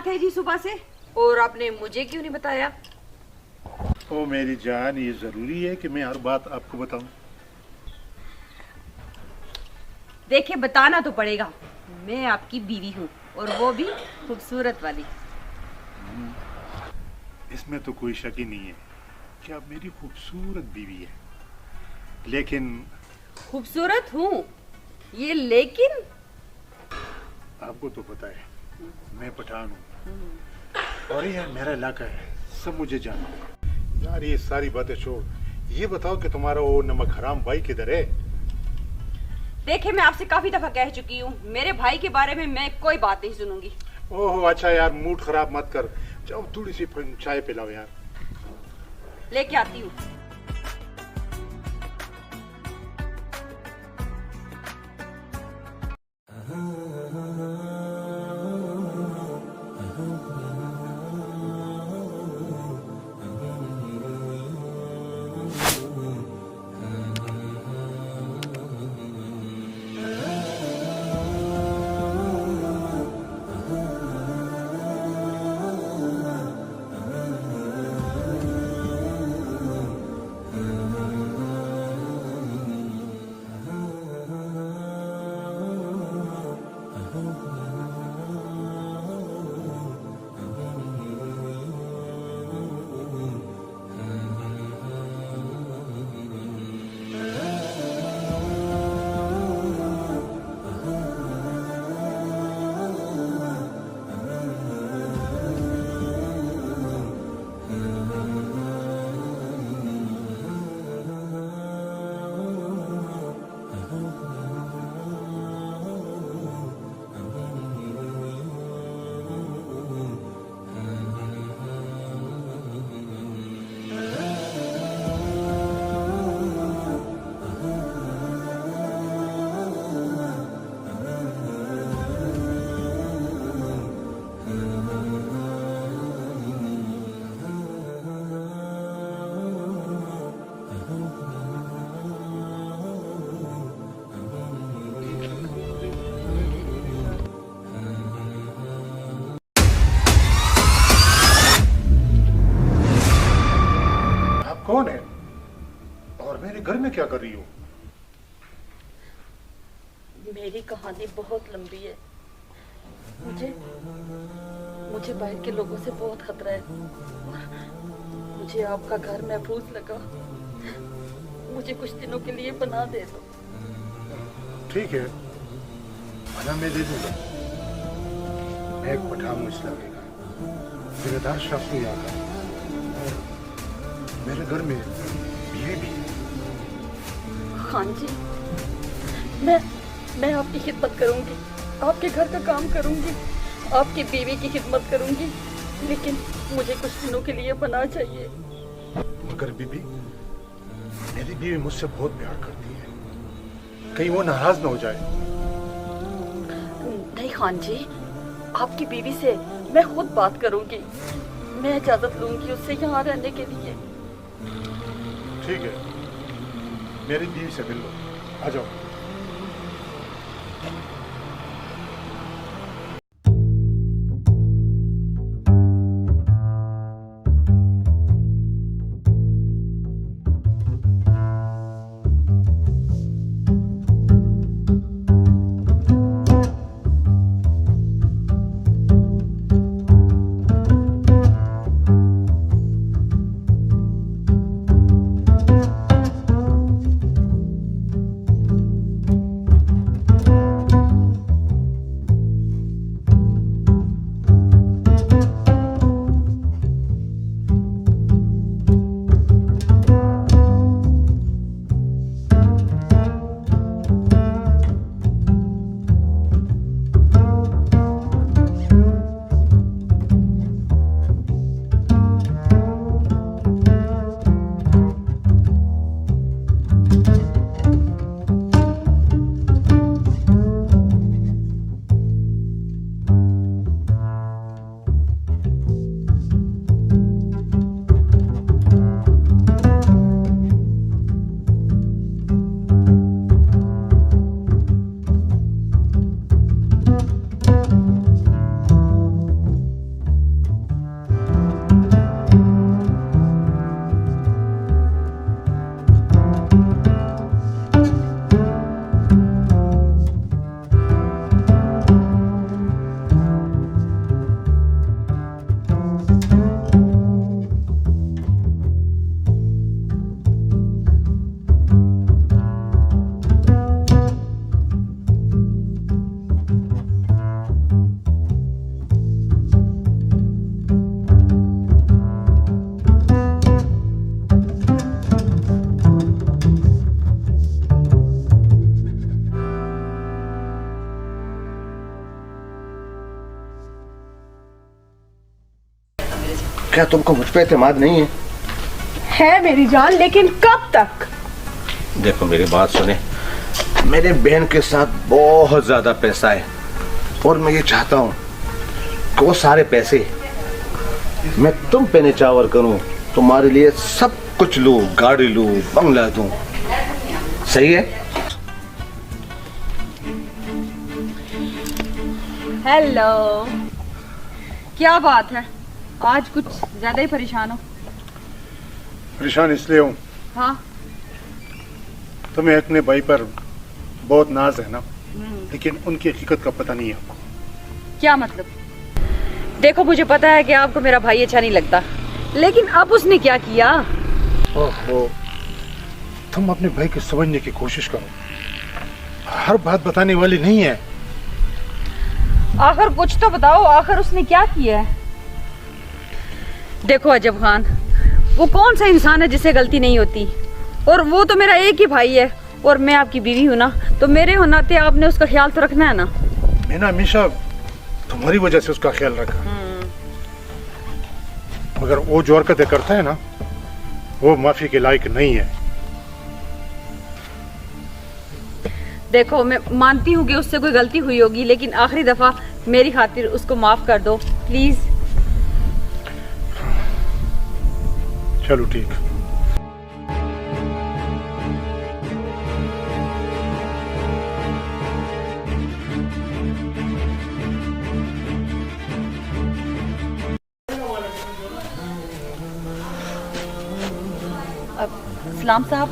कहाँ थे जी सुबह से? और आपने मुझे क्यों नहीं बताया? ओ मेरी जान, ये जरूरी है कि मैं हर बात आपको बताऊं? देखिए, बताना तो पड़ेगा। मैं आपकी बीवी हूँ, और वो भी खूबसूरत वाली। इसमें तो कोई शक ही नहीं है कि आप मेरी खूबसूरत बीवी है, लेकिन खूबसूरत हूँ, ये लेकिन? आपको तो पता है मैं पठान हूँ और ये मेरा इलाका है, सब मुझे जानो। यार ये सारी बातें छोड़, ये बताओ कि तुम्हारा वो नमक हराम भाई किधर है? देखिए, मैं आपसे काफी दफा कह चुकी हूँ, मेरे भाई के बारे में मैं कोई बात नहीं सुनूंगी। ओहो अच्छा यार, मूड खराब मत कर, जाओ थोड़ी सी चाय पिलाओ यार। लेके आती हूँ। कौन है और मेरे घर में क्या कर रही हो? मेरी कहानी बहुत लंबी है। मुझे मुझे बाहर के लोगों से बहुत खतरा है। मुझे आपका घर महफूज लगा। मुझे कुछ दिनों के लिए बना दे दो। ठीक है, बना मैं दे दूंगा। मैं एक पठान हूँ इस इलाके का, जिम्मेदार शख्स हूँ यहाँ का। मेरे घर में बीवी भी है। खान जी, मैं आपकी खिदमत करूंगी, आपके घर का काम करूंगी, आपकी बीवी की खिदमत करूंगी, लेकिन मुझे कुछ दिनों के लिए बना चाहिए। मगर बीबी, मेरी बीवी मुझसे बहुत प्यार करती है, कहीं वो नाराज ना हो जाए। नहीं खान जी, आपकी बीवी से मैं खुद बात करूंगी। मैं इजाजत लूंगी उससे यहाँ रहने के लिए। ठीक है, मेरी बीवी से मिल लो, आ जाओ। क्या तुमको मुझ पे एतमाद नहीं है? है मेरी जान, लेकिन कब तक? देखो मेरी बात सुने, मेरे बहन के साथ बहुत ज्यादा पैसा है और मैं ये चाहता हूँ कि वो सारे पैसे मैं तुम पे निछावर करूँ, तुम्हारे लिए सब कुछ लूँ, गाड़ी लूँ, बंगला दूँ। सही है? हेलो, क्या बात है, आज कुछ ज्यादा ही परेशान हो? परेशान इसलिए हूँ, हाँ? तुम्हें अपने भाई पर बहुत नाज है ना, लेकिन उनकी हकीकत का पता नहीं है आपको। क्या मतलब? देखो, मुझे पता है कि आपको मेरा भाई अच्छा नहीं लगता, लेकिन अब उसने क्या किया? ओहो, तुम अपने भाई को समझने की कोशिश करो, हर बात बताने वाली नहीं है। आखिर कुछ तो बताओ, आखिर उसने क्या किया है? देखो अजब खान, वो कौन सा इंसान है जिसे गलती नहीं होती, और वो तो मेरा एक ही भाई है और मैं आपकी बीवी हूँ ना, तो मेरे होने आपने उसका ख्याल तो रखना है ना। मैंने हमेशा तुम्हारी वजह से उसका ख्याल रखा, मगर वो जो हरकतें करता है ना, वो माफी के लायक नहीं है। देखो, मैं मानती हूँ कि उससे कोई गलती हुई होगी, लेकिन आखिरी दफा मेरी खातिर उसको माफ कर दो प्लीज। चलो ठीक। सलाम साहब।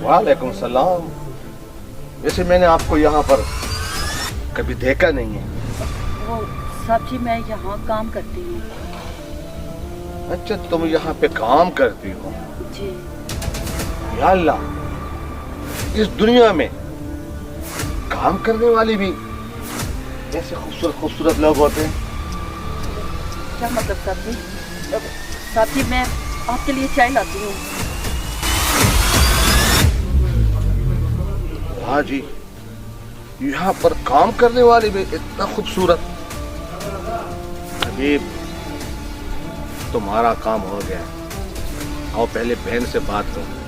वालेकुम सलाम। वैसे मैंने आपको यहाँ पर कभी देखा नहीं है। वो साहब जी, मैं यहाँ काम करती हूँ। अच्छा, तुम यहाँ पे काम करती हो? जी। या अल्लाह, इस दुनिया में काम करने वाली भी ऐसे खूबसूरत खूबसूरत लोग होते हैं। क्या मतलब साहब जी? साहब जी, मैं आपके लिए चाय लाती हूँ। हाँ जी, यहाँ पर काम करने वाले भी इतना खूबसूरत। अभी तुम्हारा काम हो गया, आओ पहले बहन से बात करो।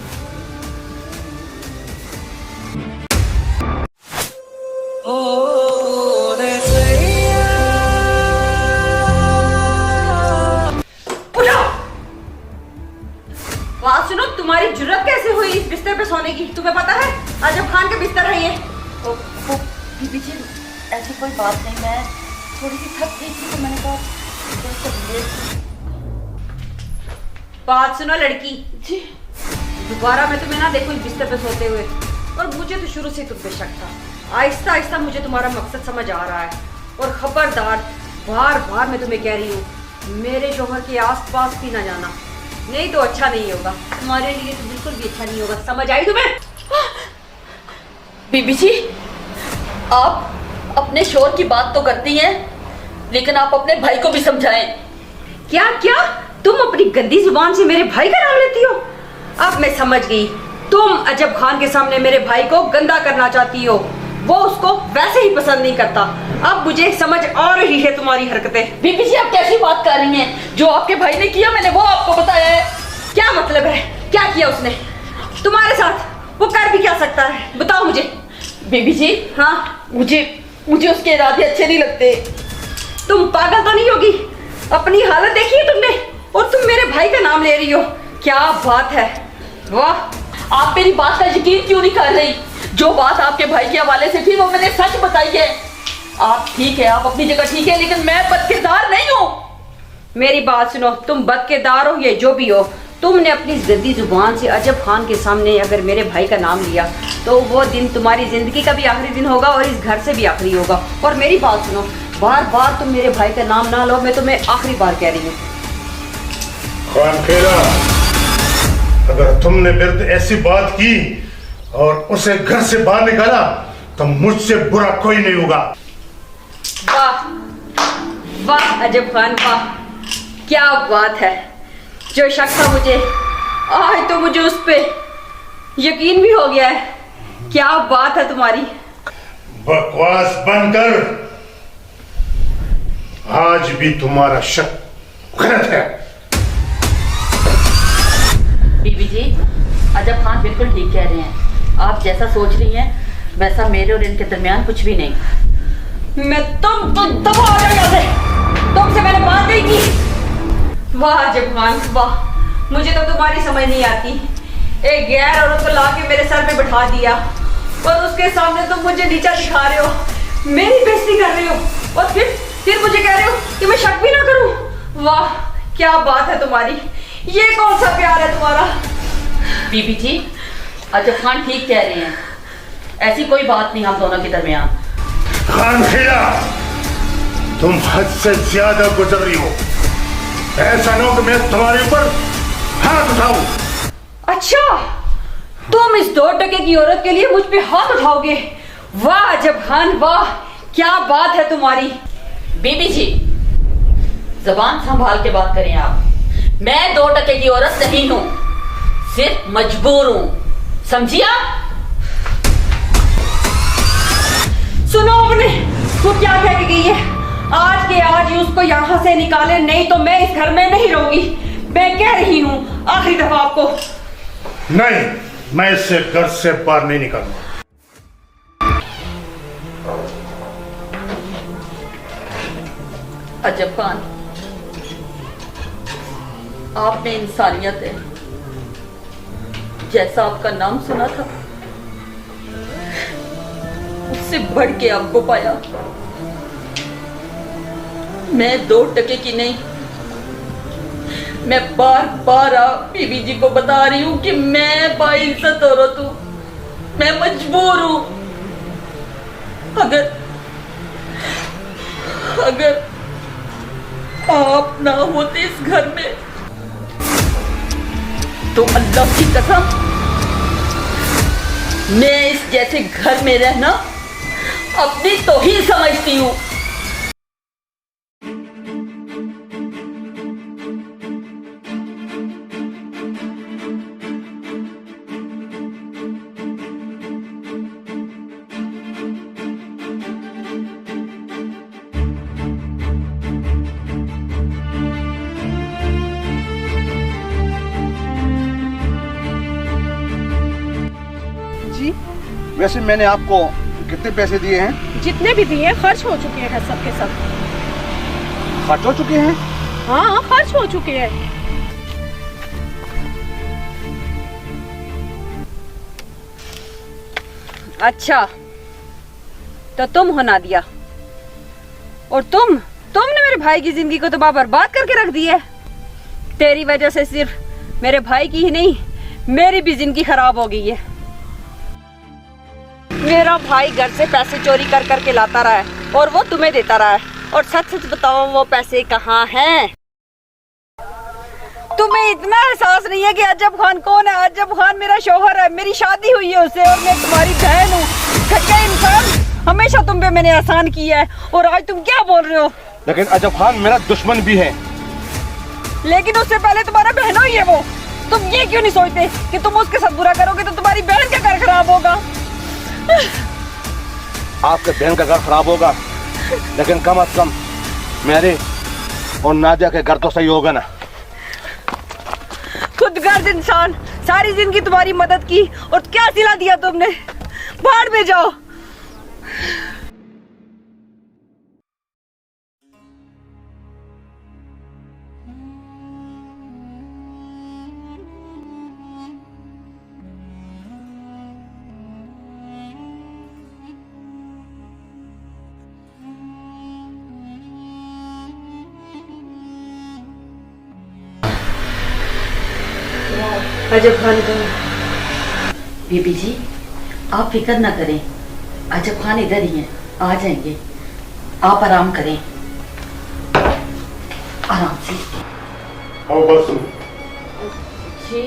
बात सुनो, तुम्हारी जुर्रत कैसे हुई इस बिस्तर पे सोने की? तुम्हें पता है अजब खान का बिस्तर है ये। वो बीबी जी, ऐसी कोई बात नहीं, मैं थोड़ी सी थक गई थी तो मैंने कहा बात सुनो लड़की जी। दोबारा मैं तुम्हें ना देखूं इस बिस्तर पे सोते हुए, और मुझे तो शुरू से तुम पे शक था। आहिस्ता आहिस्ता मुझे तुम्हारा मकसद समझ आ रहा है, और खबरदार, बार बार मैं तुम्हें कह रही हूँ, मेरे शोहर के आस पास भी ना जाना, नहीं तो अच्छा नहीं होगा तुम्हारे लिए, तो बिल्कुल भी अच्छा नहीं होगा। समझ आई तुम्हें? बीबी जी, आप अपने शोर की बात तो करती हैं, लेकिन आप अपने भाई को भी समझाएं। क्या क्या? तुम अपनी गंदी जुबान से मेरे भाई का नाम लेती हो? अब मैं समझ गई, तुम अजब खान के सामने मेरे भाई को गंदा करना चाहती हो, वो उसको वैसे ही पसंद नहीं करता। अब मुझे समझ आ रही है तुम्हारी हरकतें। बीबी जी, आप कैसी बात कर रही हैं? जो आपके भाई ने किया मैंने वो आपको बताया है। क्या मतलब है? क्या किया उसने तुम्हारे साथ? वो कर भी क्या सकता है, बताओ मुझे। बीबी जी, हाँ, मुझे उसके इरादे अच्छे नहीं लगते। तुम पागल तो नहीं होगी? अपनी हालत देखी है तुमने, और तुम मेरे भाई का नाम ले रही हो? क्या बात है, वाह। आप मेरी बात का यकीन क्यों नहीं कर रही? जो बात आपके भाई के हवाले से थी वो मैंने सच बताई है। आप ठीक है, आप अपनी जगह ठीक है, लेकिन मैं बदकिरदार नहीं हूँ। मेरी बात सुनो, तुम बदकिरदार हो या जो भी हो, तुमने अपनी गंदी जुबान से अजब खान के सामने अगर मेरे भाई का नाम लिया, तो वो दिन तुम्हारी जिंदगी का भी आखिरी दिन होगा और इस घर से भी आखिरी होगा। और मेरी बात सुनो, बार बार तुम मेरे भाई का नाम ना लो, मैं तुम्हें आखिरी बार कह रही हूँ। खान खेरा, अगर तुमने फिर ऐसी बात की और उसे घर से बाहर निकाला, तो मुझसे बुरा कोई नहीं होगा। वाह वाह अजब खान, वाह, क्या बात है। जो शक था मुझे, आज तो मुझे उस पे यकीन भी हो गया है। क्या बात है तुम्हारी। बकवास बंद कर। आज भी तुम्हारा शक गलत है। बीबी जी, अजब खान बिल्कुल ठीक कह रहे हैं। आप जैसा सोच रही हैं वैसा मेरे और इनके दरमियान कुछ भी नहीं। मैं तुम तो दबा आ जाओ यहाँ से। तुमसे मैंने बात नहीं की। वाह अजब खान वाह, मुझे तो तुम्हारी समझ नहीं आती। एक गैर औरत को लाके मेरे सर पे बिठा दिया और उसके सामने तुम मुझे नीचा दिखा रहे हो, मेरी बेइज्जती कर रहे हो और फिर मुझे कह रहे हो कि मैं शक भी ना करूं। वाह क्या बात है तुम्हारी, ये कौन सा प्यार है तुम्हारा। बीबी जी, अजब खान ठीक कह रहे हैं, ऐसी कोई बात नहीं हम दोनों के दरमियान। खान खेला, तुम हद से ज्यादा गुजर रही हो। ऐसा ना हो कि मैं तुम्हारे ऊपर हाथ उठाऊं। अच्छा, तुम इस 2 टके की औरत के लिए मुझ पे हाथ उठाओगे। वाह अजब खान वाह, क्या बात है तुम्हारी। बीबी जी, जबान संभाल के बात करें आप। मैं 2 टके की औरत नहीं हूं, सिर्फ मजबूर हूं, समझिए आप। सुनो अपने, वो क्या कह के गई है। आज के आज ही उसको यहाँ से निकाले, नहीं तो मैं इस घर में नहीं रहूंगी। मैं कह रही हूँ आखिरी दफा आपको। नहीं, मैं इससे घर से बाहर नहीं निकलूंगा। अजब खान, आप में इंसानियत है। जैसा आपका नाम सुना था उससे बढ़ के आपको पाया। मैं 2 टके की नहीं, मैं बार बार बीबी जी को बता रही हूं कि मैं बाइज्जत औरत हूं, मैं मजबूर हूं। अगर आप ना होते इस घर में तो अल्लाह की कसम मैं इस जैसे घर में रहना अपनी तौहीन समझती हूँ। जी, वैसे मैंने आपको कितने पैसे दिए हैं? जितने भी दिए खर्च हो चुके हैं सब के सब। खर्च हो चुके हैं? हाँ खर्च हो चुके हैं। अच्छा, तो तुम हो नादिया, और तुमने मेरे भाई की जिंदगी को तो बर्बाद करके रख दी है। तेरी वजह से सिर्फ मेरे भाई की ही नहीं, मेरी भी जिंदगी खराब हो गई है। मेरा भाई घर से पैसे चोरी कर करके लाता रहा है और वो तुम्हें देता रहा है। और सच सच बताओ वो पैसे कहाँ हैं? तुम्हें इतना एहसास नहीं है कि अजब खान कौन है? अजब खान मेरा शौहर है, मेरी शादी हुई है उससे और मैं तुम्हारी बहन हूँ। घटिया इंसान, हमेशा तुम पे मैंने एहसान किया है और आज तुम क्या बोल रहे हो? लेकिन अजब खान मेरा दुश्मन भी है। लेकिन उससे पहले तुम्हारा बहनों ही है वो। तुम ये क्यों नहीं सोचते कि तुम उसके साथ बुरा करोगे तो तुम्हारी बहन का घर खराब होगा? आपके बहन का घर खराब होगा, लेकिन कम से कम मेरे और नादिया के घर तो सही होगा ना। खुदगर्ज इंसान, सारी जिंदगी तुम्हारी मदद की और क्या सिला दिया तुमने? बाहर में जाओ। अजब खान को बीबी जी, आप फिक्र ना करें, अजब खान इधर ही हैं, आ जाएंगे। आप आराम करें, आराम से। आओ बात सुनो। जी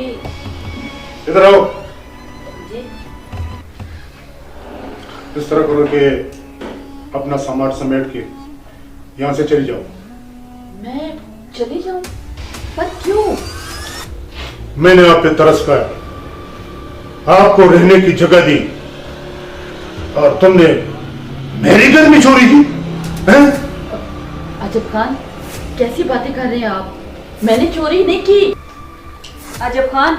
इधर आओ। जी। इस तरह करो कि अपना सामान समेट के यहाँ से चली जाओ। मैं चली जाऊं? पर क्यों? मैंने आप पे तरस खाया, आपको रहने की जगह दी और तुमने मेरी घर में चोरी की हैं? अजब खान, कैसी बातें कर रहे हैं आप? मैंने चोरी नहीं की। अजब खान,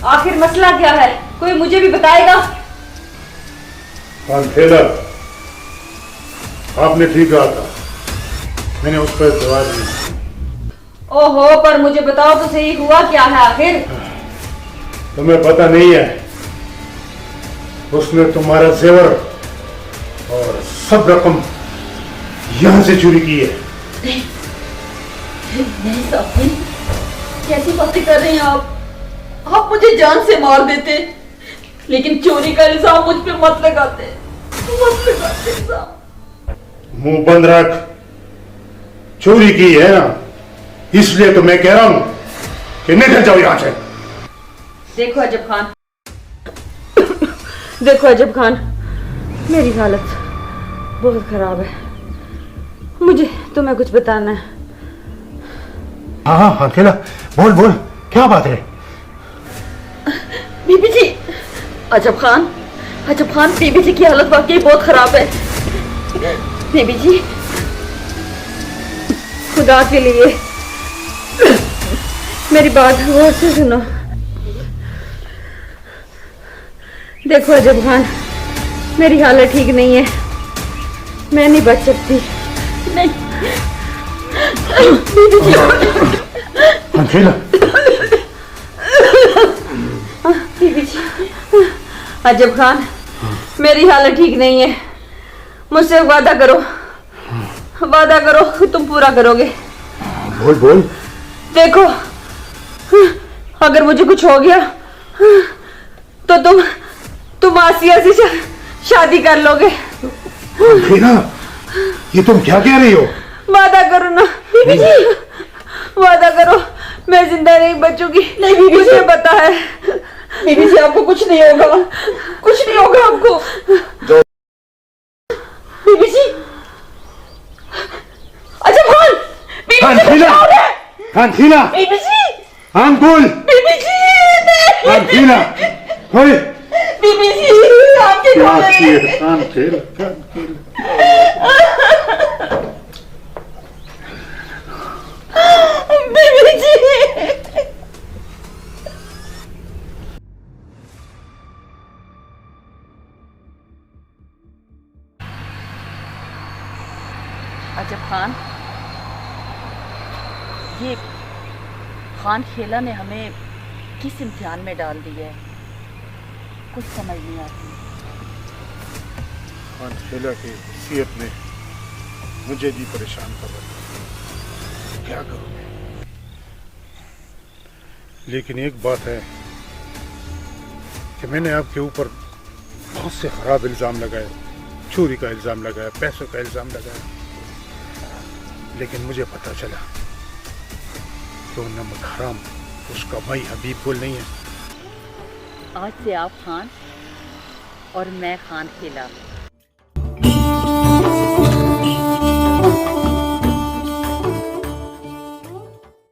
आखिर मसला क्या है, कोई मुझे भी बताएगा? ठेला, आपने ठीक कहा था, मैंने उस पर जवाब दिया। ओहो, पर मुझे बताओ तो सही, हुआ क्या है आखिर? तुम्हें पता नहीं है, उसने तुम्हारा जेवर और सब रकम यहां से चोरी की है। नहीं साहब, कैसी बातें कर रहे हैं आप मुझे जान से मार देते, लेकिन चोरी का इल्जाम मुझ पे मत लगाते साहब। मुंह बंद रख, चोरी की है ना, इसलिए तो मैं कह रहा हूं कि निकल जाओ यहां से। देखो अजब खान, देखो अजब खान, मेरी हालत बहुत खराब है, मुझे तुम्हें कुछ बताना है। हाँ ठेला, बोल बोल, क्या बात है? बीबी जी, अजब खान, बीबी जी की हालत वाकई बहुत खराब है। बीबी जी, खुदा के लिए मेरी बात गौर से सुनो। देखो अजब खान, मेरी हालत ठीक नहीं है, मैं नहीं बच सकती। नहीं बीबी जी, ठेला, बीबी जी, अजब खान, मेरी हालत ठीक नहीं है, मुझसे वादा करो, वादा करो, तुम पूरा करोगे। बोल बोल। देखो, अगर मुझे कुछ हो गया तो तुम आसिया से शादी कर लोगे। ठेला, ये तुम क्या कह रही हो? वादा करो ना बीबी जी, वादा करो, मैं जिंदा नहीं बचूंगी। नहीं बीबी, मुझे पता है बीबी जी, आपको कुछ नहीं होगा, कुछ नहीं होगा आपको। बीबी जी, अजब खान, बीबी जी, क्या हो गया? ठेला, बीबी जी, बोल। बीबी जी, नहीं, ठेला, होए, बीबी जी, आपके क्या घर किया? ठेला, बीबी जी। अजब खान, ये खान खेला ने हमें किस इम्तिहान में डाल दिया है, कुछ समझ नहीं आती। ठेला की सीहत ने मुझे भी परेशान कर रखा, क्या करूं मैं? लेकिन एक बात है कि मैंने आपके ऊपर बहुत से खराब इल्जाम लगाए, चोरी का इल्जाम लगाया, पैसों का इल्जाम लगाया, लेकिन मुझे पता चला कि वो नमक हराम उसका भाई हबीब गुल नहीं है। आज से आप खान और मैं खान खेला